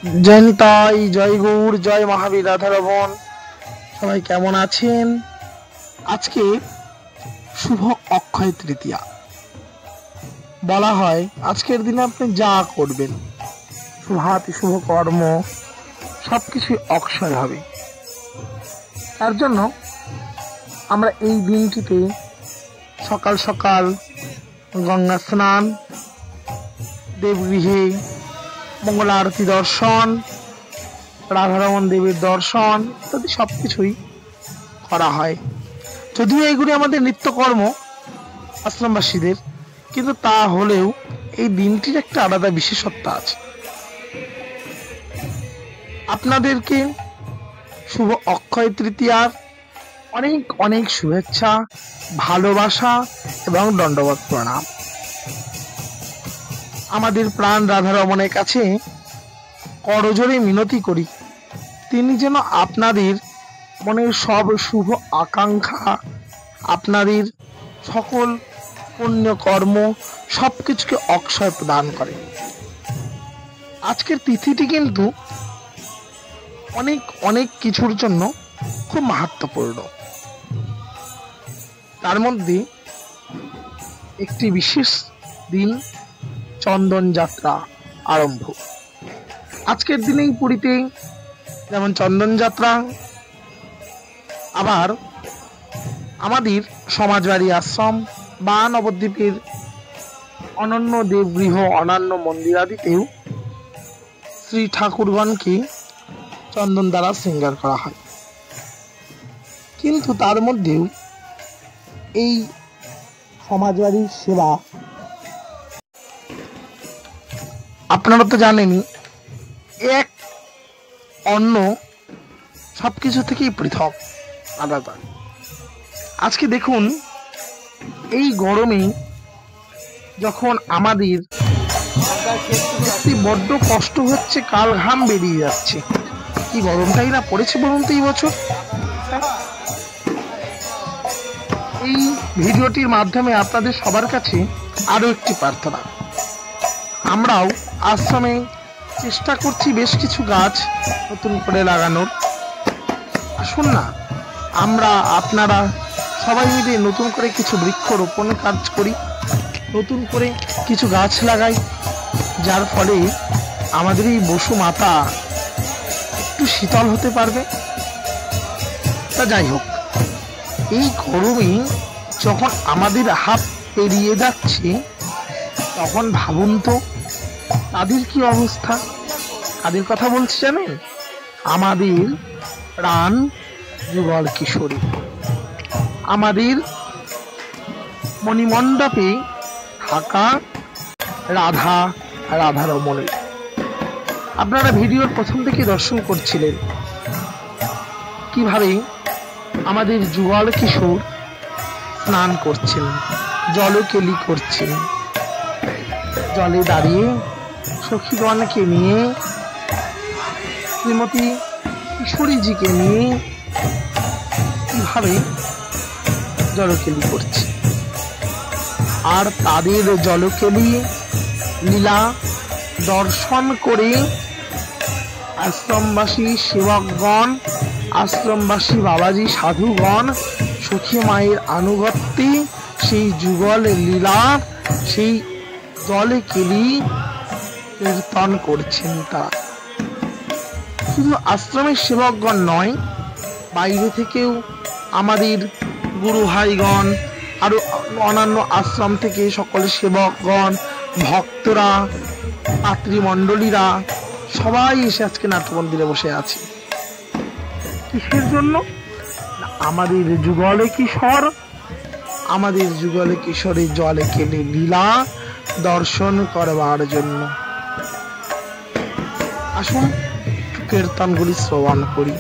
জয় নিতাই, জয় গৌর, জয় মহাবীর রাধারমণ। সবাই কেমন আছেন? আজকে শুভ অক্ষয় তৃতীয়া। বলা হয় আজকের দিনে আপনি যা করবেন, শুভাতি শুভ কর্ম সবকিছুই অক্ষয় হবে। তার জন্য আমরা এই দিনটিতে সকাল সকাল গঙ্গা স্নান, দেবগৃহে মঙ্গল আরতি দর্শন, রাধারমণ দেবীর দর্শন ইত্যাদি সবকিছুই করা হয়। যদিও এইগুলি আমাদের নিত্যকর্ম আশ্রমবাসীদের, কিন্তু তা হলেও এই দিনটির একটা আলাদা বিশেষত্ব আছে। আপনাদেরকে শুভ অক্ষয় তৃতীয়ার অনেক অনেক শুভেচ্ছা, ভালোবাসা এবং দণ্ডবত প্রণাম। আমাদের প্রাণ রাধারমণের কাছে করজোড়ে মিনতি করি, তিনি যেন আপনাদের মনের সব শুভ আকাঙ্ক্ষা, আপনাদের সকল পুণ্য কর্ম সবকিছুকে অক্ষয় প্রদান করে। আজকের তিথিটি কিন্তু অনেক অনেক কিছুর জন্য খুব মাহাত্ম্যপূর্ণ। তার মধ্যে একটি বিশেষ দিন চন্দন যাত্রা আরম্ভ। আজকের দিনেই পুরীতে যেমন চন্দন যাত্রা, আবার আমাদের সমাজবাড়ি আশ্রম বা নবদ্বীপের অনন্য দেবগৃহ, অনন্য মন্দিরাদিতেও শ্রী ঠাকুরগণকে চন্দন দ্বারা শৃঙ্গার করা হয়। কিন্তু তার মধ্যেও এই সমাজবাড়ির সেবা, আপনারা তো জানেনই, এক অন্য সবকিছু থেকেই পৃথক, আলাদা। আজকে দেখুন, এই গরমে যখন আমাদের বড্ড কষ্ট হচ্ছে, কাল ঘাম বেরিয়ে যাচ্ছে, কি গরমটাই না পড়েছে বলুন তো এই বছর। এই ভিডিওটির মাধ্যমে আপনাদের সবার কাছে আরো একটি প্রার্থনা। আমরাও আশ্রমে চেষ্টা করছি বেশ কিছু গাছ নতুন করে লাগানোর। আসুন না, আমরা আপনারা সবাই মিলে নতুন করে কিছু বৃক্ষরোপণের কাজ করি, নতুন করে কিছু গাছ লাগাই, যার ফলে আমাদের এই বসু মাতা একটু শীতল হতে পারবে। তা যাই হোক, এই গরমে যখন আমাদের হাত পেরিয়ে যাচ্ছে, তখন ভাবুন তো তাদের কি অবস্থা। তাদের কথা বলছি জানেন? আমাদের প্রাণ যুগল কিশোরী, আমাদের মণিমণ্ডপে থাকা রাধারমণী। আপনারা ভিডিওর প্রথম থেকে দর্শন করছিলেন কিভাবে আমাদের যুগল কিশোর স্নান করছেন, জলকেলি করছেন, জলে দাঁড়িয়ে সখীগণকে নিয়ে, শ্রীমতী কিশোরীজিকে নিয়ে কিভাবে জলকেলি করছে। আর তাদের জলকেলি লীলা দর্শন করে আশ্রমবাসী সেবকগণ, আশ্রমবাসী বাবাজি সাধুগণ সখী মায়ের আনুগত্যে সেই যুগল লীলা, সেই জলকেলি কীর্তন করছেন। তারা শুধু আশ্রমের সেবকগণ নয়, বাইরে থেকেও আমাদের গুরু ভাইগণ, আরো অন্যান্য আশ্রম থেকে সকল সেবকগণ, ভক্তরা, পাত্রীমণ্ডলীরা সবাই এসে আজকে নাট্যমন্দিরে বসে আছে। কিসের জন্য? আমাদের যুগলে কিশোর, আমাদের যুগলে কিশোরের জলে কেলে লীলা দর্শন করবার জন্য। আসুন কীর্তনগুলি শ্রবণ করি।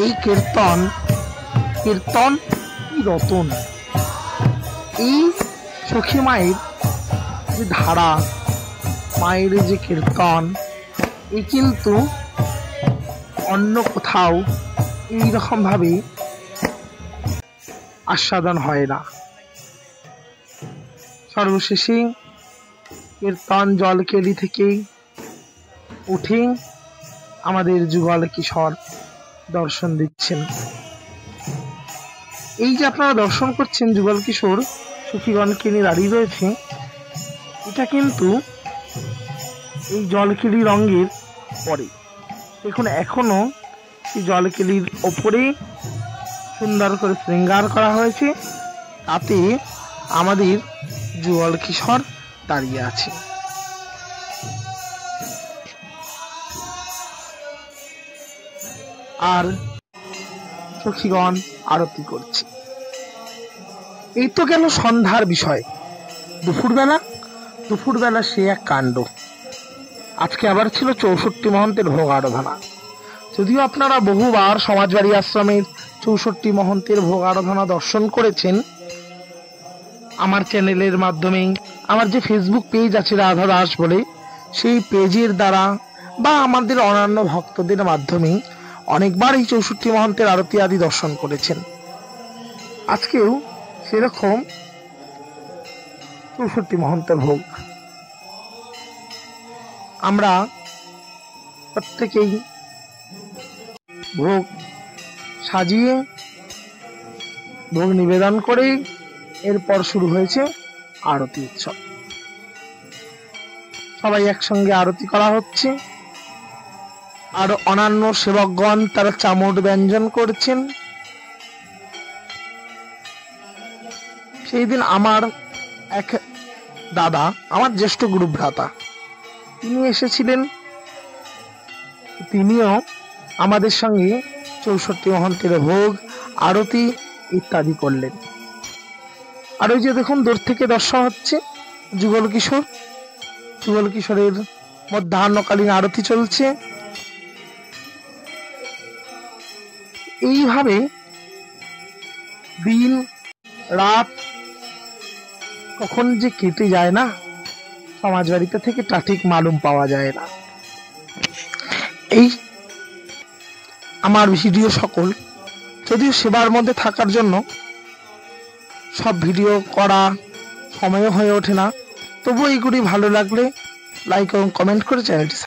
এই কীর্তন কীর্তন কি রতন। এই সখী মায়ের যে ধারা, মায়ের যে কীর্তন, এই কিন্তু অন্য কোথাও এইরকম ভাবে আস্বাদন হয় না। সর্বশেষে কীর্তন জলকেলি থেকে উঠে আমাদের যুগল কিশোর দর্শন দিচ্ছেন। এই যে আপনারা দর্শন করছেন যুগল কিশোর সখীগণকে নিয়ে দাঁড়িয়ে রয়েছে, এটা কিন্তু এই জলকেলি রঙের পরে। দেখুন এখনো এই জলকেলির ওপরে সুন্দর করে শৃঙ্গার করা হয়েছে, তাতে আমাদের যুগল কিশোর দাঁড়িয়ে আছে। আর সখীগণ আরতি করছে। এই তো গেল সন্ধ্যার বিষয়। দুপুরবেলা সে এক কাণ্ড। আজকে আবার ছিল 64 মহন্তের ভোগ আরাধনা। যদিও আপনারা বহুবার সমাজবাড়ি আশ্রমের 64 মহন্তের ভোগ আরাধনা দর্শন করেছেন, আমার চ্যানেলের মাধ্যমে, আমার যে ফেসবুক পেজ আছে রাধা দাস বলে, সেই পেজের দ্বারা বা আমাদের অন্যান্য ভক্তদের মাধ্যমে অনেকবার এই 64 মহন্তের আরতি আদি দর্শন করেছেন। আজকেও সেরকম 64 মহন্তের ভোগ আমরা প্রত্যেকেই ভোগ সাজিয়ে ভোগ নিবেদন করে এরপর শুরু হয়েছে আরতি উৎসব। সবাই একসঙ্গে আরতি করা হচ্ছে। আর অন্যান্য সেবকগণ তারা চামড় ব্যঞ্জন করছেন। সেই দিন আমার এক দাদা, আমার জ্যেষ্ঠ গুরু ভ্রাতা, তিনি এসেছিলেন। তিনিও আমাদের সঙ্গে 64 মহন্তের ভোগ আরতি ইত্যাদি করলেন। আর ওই যে দেখুন দূর থেকে দর্শন হচ্ছে যুগল কিশোরের মধ্যাহ্নকালীন আরতি চলছে। এইভাবে দিন রাত কখন যে কেটে যায় না, সমাজবাড়িতে থেকে তা ঠিক মালুম পাওয়া যায় না। এই আমার ভিডিও সকল, যদিও সেবার মধ্যে থাকার জন্য সব ভিডিও করা সময় হয়ে ওঠে না, তবুও এইগুলি ভালো লাগলে লাইক এবং কমেন্ট করে চ্যানেলটি